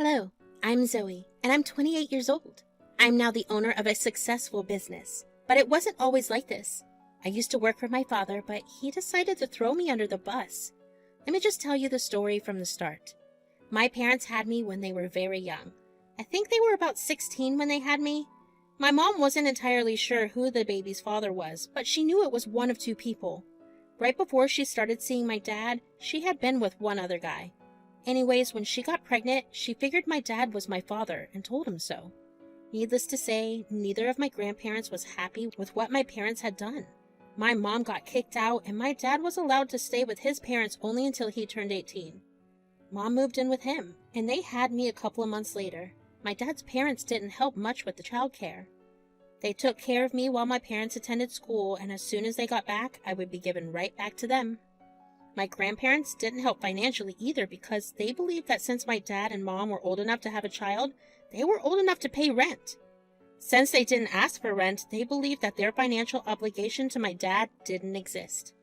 Hello, I'm Zoe, and I'm 28 years old. I'm now the owner of a successful business, but it wasn't always like this. I used to work for my father, but he decided to throw me under the bus. Let me just tell you the story from the start. My parents had me when they were very young. I think they were about 16 when they had me. My mom wasn't entirely sure who the baby's father was, but she knew it was one of two people. Right before she started seeing my dad, she had been with one other guy. Anyways, when she got pregnant, she figured my dad was my father and told him so. Needless to say, neither of my grandparents was happy with what my parents had done. My mom got kicked out, and my dad was allowed to stay with his parents only until he turned 18. Mom moved in with him, and they had me a couple of months later. My dad's parents didn't help much with the child care. They took care of me while my parents attended school, and as soon as they got back, I would be given right back to them. My grandparents didn't help financially either because they believed that since my dad and mom were old enough to have a child, they were old enough to pay rent. Since they didn't ask for rent, they believed that their financial obligation to my dad didn't exist.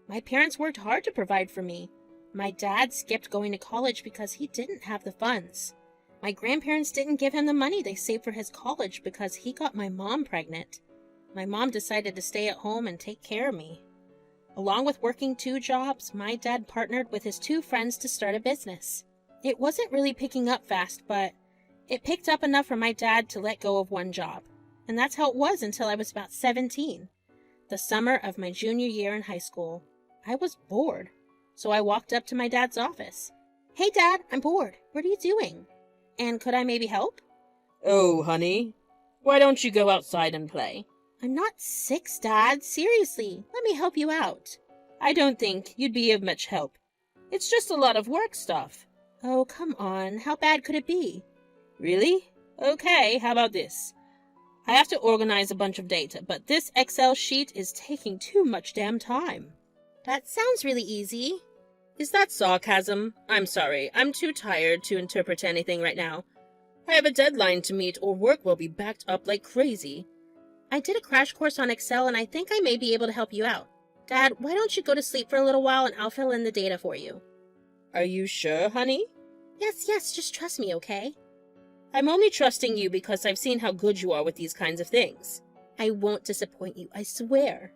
My parents worked hard to provide for me. My dad skipped going to college because he didn't have the funds. My grandparents didn't give him the money they saved for his college because he got my mom pregnant. My mom decided to stay at home and take care of me. Along with working 2 jobs, my dad partnered with his 2 friends to start a business. It wasn't really picking up fast, but it picked up enough for my dad to let go of 1 job. And that's how it was until I was about 17. The summer of my junior year in high school, I was bored. So I walked up to my dad's office. "Hey Dad, I'm bored. What are you doing? And could I maybe help?" "Oh, honey, why don't you go outside and play?" "I'm not 6, Dad. Seriously, let me help you out." "I don't think you'd be of much help. It's just a lot of work stuff." "Oh, come on. How bad could it be?" "Really? Okay, how about this? I have to organize a bunch of data, but this Excel sheet is taking too much damn time." "That sounds really easy." Is that sarcasm? I'm sorry, I'm too tired to interpret anything right now. I have a deadline to meet or work will be backed up like crazy. "I did a crash course on Excel and I think I may be able to help you out. Dad, why don't you go to sleep for a little while and I'll fill in the data for you." Are you sure, honey? Yes, just trust me, okay?" I'm only trusting you because I've seen how good you are with these kinds of things. "I won't disappoint you, I swear."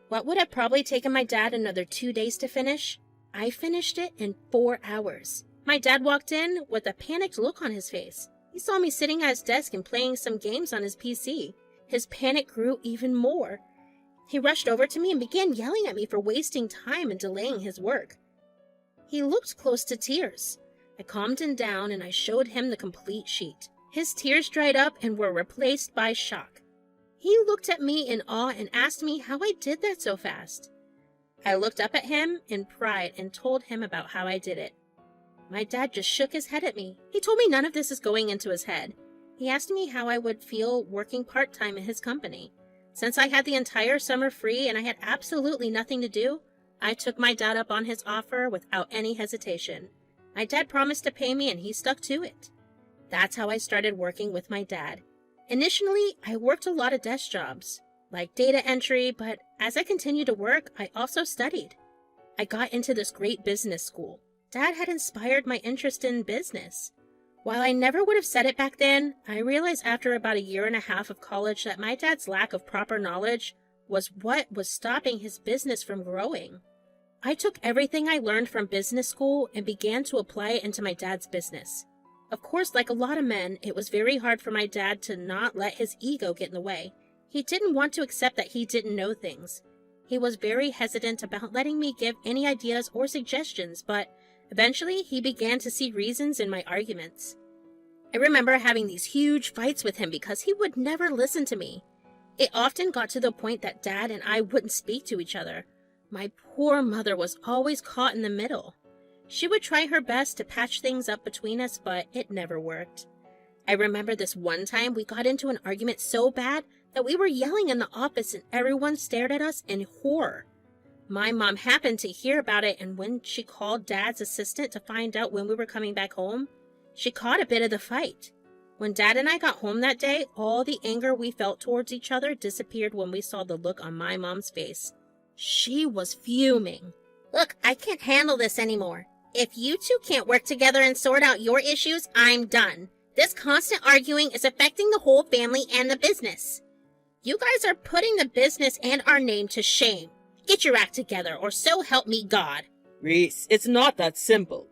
What would have probably taken my dad another 2 days to finish, I finished it in 4 hours. My dad walked in with a panicked look on his face. He saw me sitting at his desk and playing some games on his PC. His panic grew even more. He rushed over to me and began yelling at me for wasting time and delaying his work. He looked close to tears. I calmed him down and I showed him the complete sheet. His tears dried up and were replaced by shock. He looked at me in awe and asked me how I did that so fast. I looked up at him in pride and told him about how I did it. My dad just shook his head at me. He told me none of this is going into his head. He asked me how I would feel working part-time in his company. Since I had the entire summer free and I had absolutely nothing to do, I took my dad up on his offer without any hesitation. My dad promised to pay me and he stuck to it. That's how I started working with my dad. Initially, I worked a lot of desk jobs, like data entry, but as I continued to work, I also studied. I got into this great business school. Dad had inspired my interest in business. While I never would have said it back then, I realized after about 1.5 years of college that my dad's lack of proper knowledge was what was stopping his business from growing. I took everything I learned from business school and began to apply it into my dad's business. Of course, like a lot of men, it was very hard for my dad to not let his ego get in the way. He didn't want to accept that he didn't know things. He was very hesitant about letting me give any ideas or suggestions, but eventually he began to see reasons in my arguments. I remember having these huge fights with him because he would never listen to me. It often got to the point that Dad and I wouldn't speak to each other. My poor mother was always caught in the middle. She would try her best to patch things up between us, but it never worked. I remember this one time we got into an argument so bad that we were yelling in the office and everyone stared at us in horror. My mom happened to hear about it, and when she called Dad's assistant to find out when we were coming back home, she caught a bit of the fight. When Dad and I got home that day, all the anger we felt towards each other disappeared when we saw the look on my mom's face. She was fuming. "Look, I can't handle this anymore. If you two can't work together and sort out your issues, I'm done. This constant arguing is affecting the whole family and the business. You guys are putting the business and our name to shame. Get your act together, or so help me God. Reese, it's not that simple.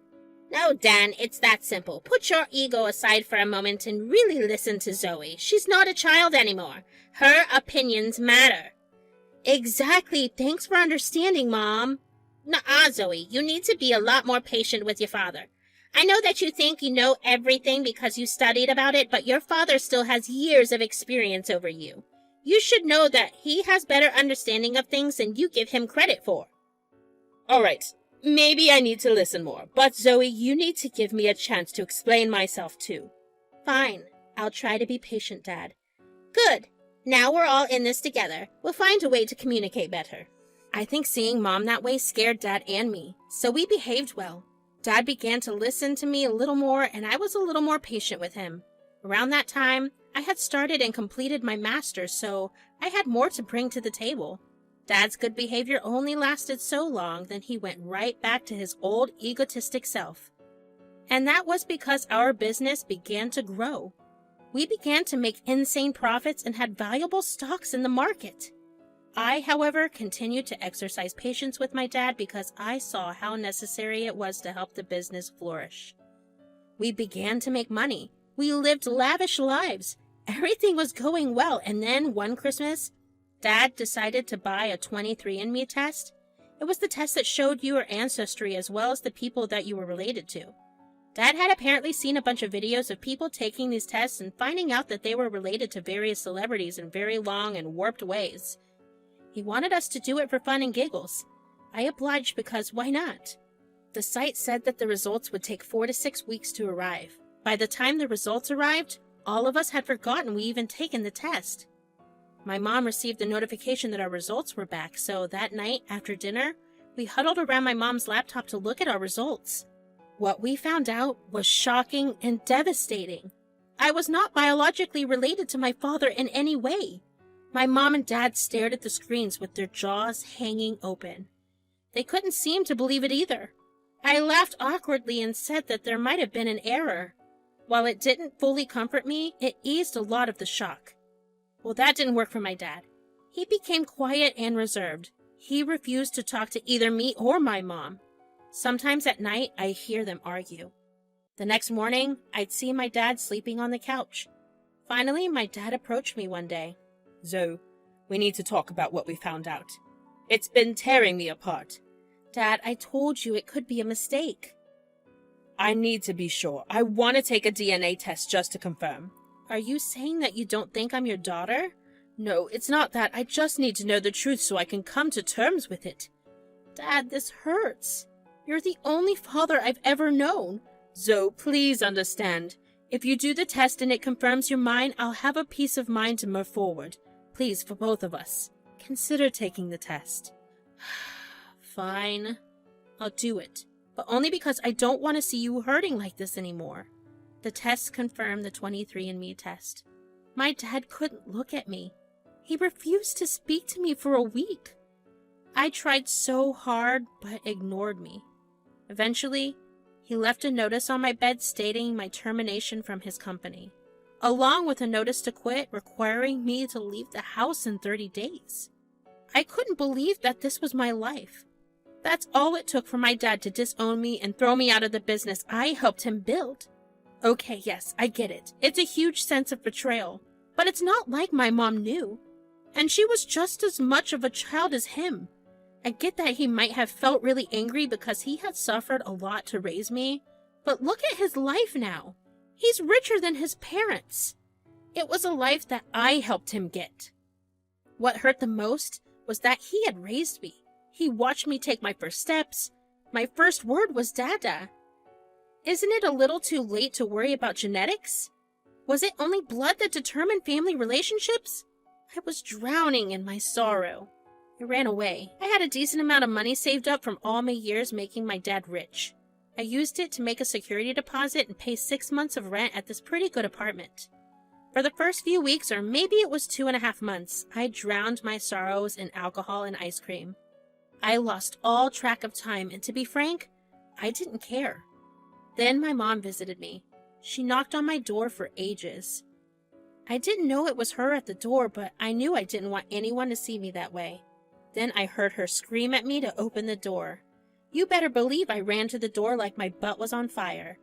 No, Dan, it's that simple. Put your ego aside for a moment and really listen to Zoe. She's not a child anymore. Her opinions matter. Exactly. Thanks for understanding, Mom. Nuh-uh, Zoe. You need to be a lot more patient with your father. I know that you think you know everything because you studied about it, but your father still has years of experience over you. You should know that he has better understanding of things than you give him credit for. All right. Maybe I need to listen more, but Zoe, you need to give me a chance to explain myself too. Fine. I'll try to be patient, Dad. Good. Now we're all in this together. We'll find a way to communicate better. I think seeing Mom that way scared Dad and me, so we behaved well. Dad began to listen to me a little more, and I was a little more patient with him. Around that time, I had started and completed my master's, so I had more to bring to the table. Dad's good behavior only lasted so long, then he went right back to his old egotistic self. And that was because our business began to grow. We began to make insane profits and had valuable stocks in the market. I, however, continued to exercise patience with my dad because I saw how necessary it was to help the business flourish. We began to make money. We lived lavish lives. Everything was going well, and then one Christmas, Dad decided to buy a 23andMe test. It was the test that showed your ancestry as well as the people that you were related to. Dad had apparently seen a bunch of videos of people taking these tests and finding out that they were related to various celebrities in very long and warped ways. He wanted us to do it for fun and giggles. I obliged because why not? The site said that the results would take 4 to 6 weeks to arrive. By the time the results arrived, all of us had forgotten we even taken the test. My mom received the notification that our results were back, so that night, after dinner, we huddled around my mom's laptop to look at our results. What we found out was shocking and devastating. I was not biologically related to my father in any way. My mom and dad stared at the screens with their jaws hanging open. They couldn't seem to believe it either. I laughed awkwardly and said that there might have been an error. While it didn't fully comfort me, it eased a lot of the shock. Well, that didn't work for my dad. He became quiet and reserved. He refused to talk to either me or my mom. Sometimes at night, I hear them argue. The next morning, I'd see my dad sleeping on the couch. Finally, my dad approached me one day. Zoe, we need to talk about what we found out. It's been tearing me apart. Dad, I told you it could be a mistake. I need to be sure. I want to take a DNA test just to confirm. Are you saying that you don't think I'm your daughter? No, it's not that. I just need to know the truth so I can come to terms with it. Dad, this hurts. You're the only father I've ever known. Zoe, please understand. If you do the test and it confirms you're mine, I'll have a peace of mind to move forward. Please, for both of us, consider taking the test. Fine. I'll do it. But only because I don't want to see you hurting like this anymore. The test confirmed the 23andMe test. My dad couldn't look at me. He refused to speak to me for a week. I tried so hard, but ignored me. Eventually, he left a notice on my bed stating my termination from his company, along with a notice to quit requiring me to leave the house in 30 days. I couldn't believe that this was my life. That's all it took for my dad to disown me and throw me out of the business I helped him build. Okay, yes, I get it. It's a huge sense of betrayal. But it's not like my mom knew. And she was just as much of a child as him. I get that he might have felt really angry because he had suffered a lot to raise me. But look at his life now. He's richer than his parents. It was a life that I helped him get. What hurt the most was that he had raised me. He watched me take my first steps. My first word was Dada. Isn't it a little too late to worry about genetics? Was it only blood that determined family relationships? I was drowning in my sorrow. I ran away. I had a decent amount of money saved up from all my years making my dad rich. I used it to make a security deposit and pay 6 months of rent at this pretty good apartment. For the first few weeks, or maybe it was 2.5 months, I drowned my sorrows in alcohol and ice cream. I lost all track of time, and to be frank, I didn't care. Then my mom visited me. She knocked on my door for ages. I didn't know it was her at the door, but I knew I didn't want anyone to see me that way. Then I heard her scream at me to open the door. You better believe I ran to the door like my butt was on fire.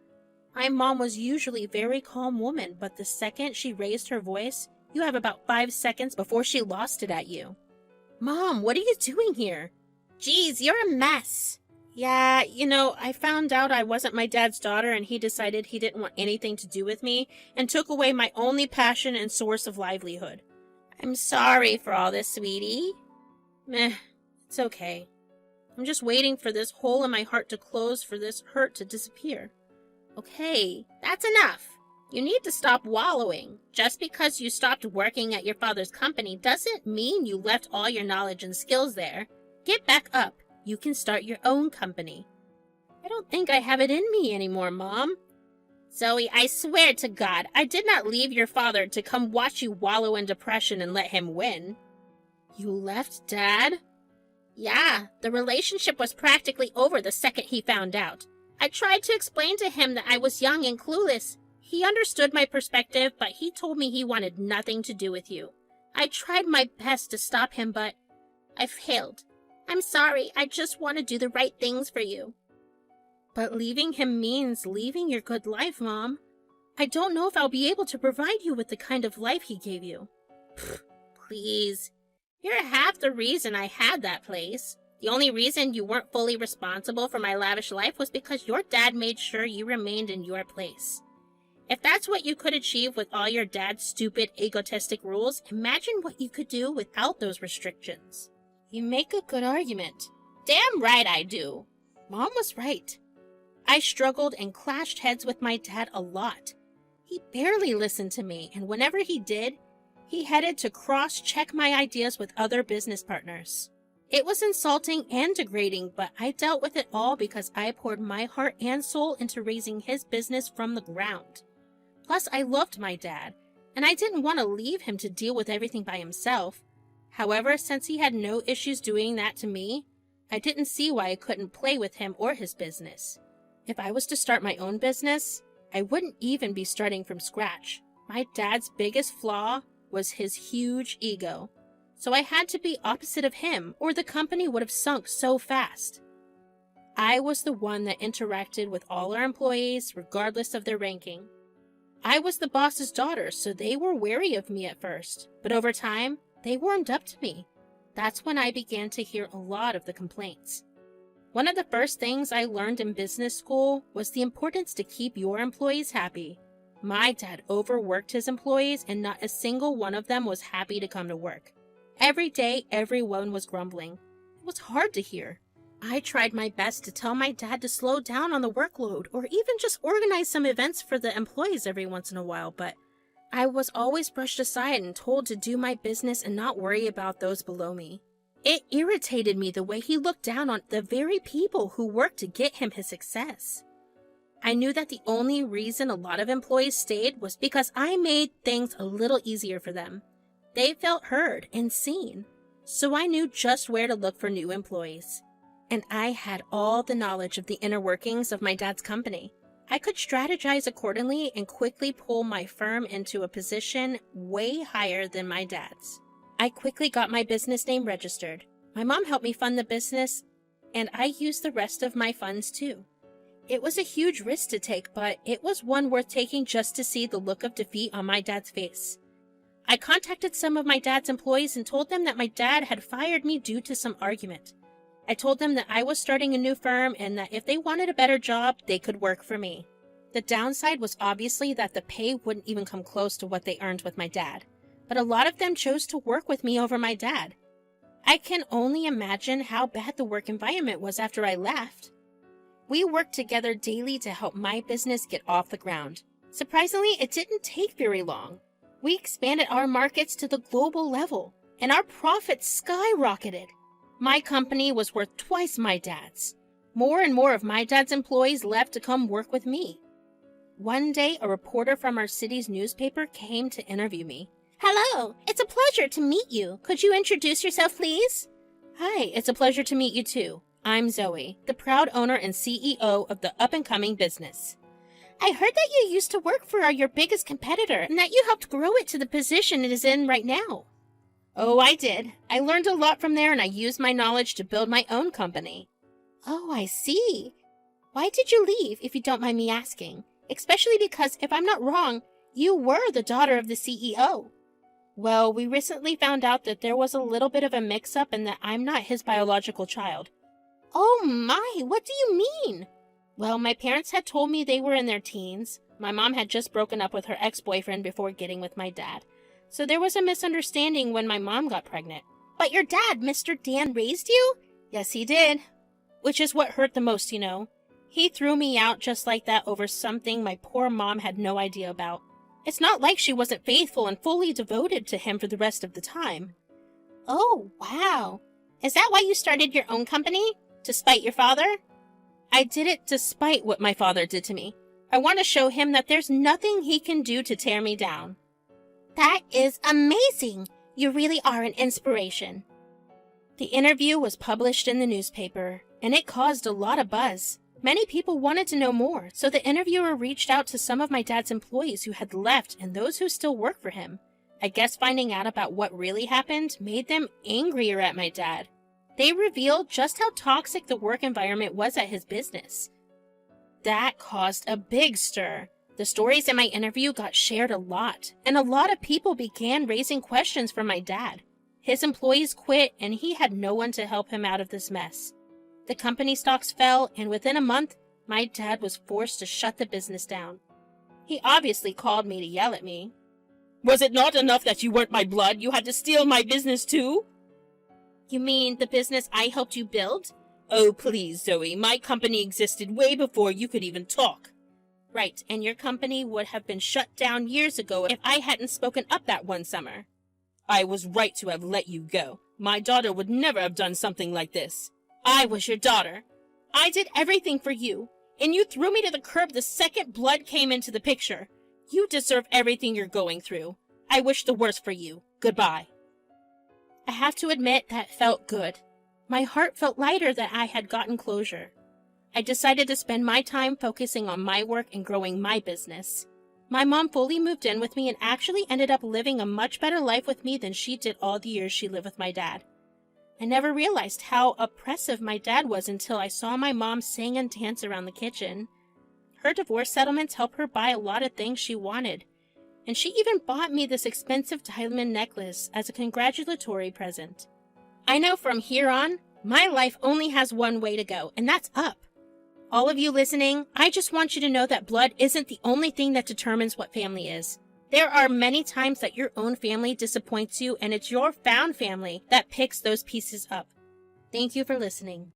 My mom was usually a very calm woman, but the second she raised her voice, you have about 5 seconds before she lost it at you. Mom, what are you doing here? Geez, you're a mess. Yeah, I found out I wasn't my dad's daughter and he decided he didn't want anything to do with me and took away my only passion and source of livelihood. I'm sorry for all this, sweetie. Meh, it's okay. I'm just waiting for this hole in my heart to close, for this hurt to disappear. Okay, that's enough. You need to stop wallowing. Just because you stopped working at your father's company doesn't mean you left all your knowledge and skills there. Get back up. You can start your own company. I don't think I have it in me anymore, Mom. Zoe, I swear to God, I did not leave your father to come watch you wallow in depression and let him win. You left Dad? Yeah, the relationship was practically over the second he found out. I tried to explain to him that I was young and clueless. He understood my perspective, but he told me he wanted nothing to do with you. I tried my best to stop him, but I failed. I'm sorry, I just want to do the right things for you. But leaving him means leaving your good life, Mom. I don't know if I'll be able to provide you with the kind of life he gave you. Please. You're half the reason I had that place. The only reason you weren't fully responsible for my lavish life was because your dad made sure you remained in your place. If that's what you could achieve with all your dad's stupid, egotistic rules, imagine what you could do without those restrictions. You make a good argument. Damn right I do. Mom was right. I struggled and clashed heads with my dad a lot. He barely listened to me, and whenever he did, he headed to cross-check my ideas with other business partners. It was insulting and degrading, but I dealt with it all because I poured my heart and soul into raising his business from the ground. Plus, I loved my dad, and I didn't want to leave him to deal with everything by himself. However, since he had no issues doing that to me, I didn't see why I couldn't play with him or his business. If I was to start my own business, I wouldn't even be starting from scratch. My dad's biggest flaw was his huge ego. So I had to be opposite of him, or the company would have sunk so fast. I was the one that interacted with all our employees, regardless of their ranking. I was the boss's daughter, so they were wary of me at first, but over time, they warmed up to me. That's when I began to hear a lot of the complaints. One of the first things I learned in business school was the importance to keep your employees happy. My dad overworked his employees, and not a single one of them was happy to come to work. Every day, everyone was grumbling. It was hard to hear. I tried my best to tell my dad to slow down on the workload, or even just organize some events for the employees every once in a while, but I was always brushed aside and told to do my business and not worry about those below me. It irritated me the way he looked down on the very people who worked to get him his success. I knew that the only reason a lot of employees stayed was because I made things a little easier for them. They felt heard and seen, so I knew just where to look for new employees. And I had all the knowledge of the inner workings of my dad's company. I could strategize accordingly and quickly pull my firm into a position way higher than my dad's. I quickly got my business name registered. My mom helped me fund the business, and I used the rest of my funds too. It was a huge risk to take, but it was one worth taking just to see the look of defeat on my dad's face. I contacted some of my dad's employees and told them that my dad had fired me due to some argument. I told them that I was starting a new firm and that if they wanted a better job, they could work for me. The downside was obviously that the pay wouldn't even come close to what they earned with my dad, but a lot of them chose to work with me over my dad. I can only imagine how bad the work environment was after I left. We worked together daily to help my business get off the ground. Surprisingly, it didn't take very long. We expanded our markets to the global level, and our profits skyrocketed. My company was worth twice my dad's. More and more of my dad's employees left to come work with me. One day, a reporter from our city's newspaper came to interview me. Hello, it's a pleasure to meet you. Could you introduce yourself, please? Hi, it's a pleasure to meet you too. I'm Zoe, the proud owner and CEO of the up-and-coming business. I heard that you used to work for your biggest competitor and that you helped grow it to the position it is in right now. Oh, I did. I learned a lot from there and I used my knowledge to build my own company. Oh, I see. Why did you leave, if you don't mind me asking? Especially because, if I'm not wrong, you were the daughter of the CEO. Well, we recently found out that there was a little bit of a mix-up and that I'm not his biological child. Oh my, what do you mean? Well, my parents had told me they were in their teens. My mom had just broken up with her ex-boyfriend before getting with my dad. So there was a misunderstanding when my mom got pregnant. But your dad, Mr. Dan, raised you? Yes, he did. Which is what hurt the most, you know. He threw me out just like that over something my poor mom had no idea about. It's not like she wasn't faithful and fully devoted to him for the rest of the time. Oh, wow. Is that why you started your own company? To spite your father? I did it despite what my father did to me. I want to show him that there's nothing he can do to tear me down. That is amazing. You really are an inspiration. The interview was published in the newspaper, and it caused a lot of buzz. Many people wanted to know more, so the interviewer reached out to some of my dad's employees who had left and those who still work for him. I guess finding out about what really happened made them angrier at my dad. They revealed just how toxic the work environment was at his business. That caused a big stir. The stories in my interview got shared a lot, and a lot of people began raising questions for my dad. His employees quit, and he had no one to help him out of this mess. The company stocks fell, and within a month, my dad was forced to shut the business down. He obviously called me to yell at me. Was it not enough that you weren't my blood? You had to steal my business too? You mean the business I helped you build? Oh, please, Zoe. My company existed way before you could even talk. Right, and your company would have been shut down years ago if I hadn't spoken up that one summer. I was right to have let you go. My daughter would never have done something like this. I was your daughter. I did everything for you, and you threw me to the curb the second blood came into the picture. You deserve everything you're going through. I wish the worst for you. Goodbye. I have to admit that felt good. My heart felt lighter that I had gotten closure. I decided to spend my time focusing on my work and growing my business. My mom fully moved in with me and actually ended up living a much better life with me than she did all the years she lived with my dad. I never realized how oppressive my dad was until I saw my mom sing and dance around the kitchen. Her divorce settlements helped her buy a lot of things she wanted, and she even bought me this expensive diamond necklace as a congratulatory present. I know from here on, my life only has one way to go, and that's up. All of you listening, I just want you to know that blood isn't the only thing that determines what family is. There are many times that your own family disappoints you, and it's your found family that picks those pieces up. Thank you for listening.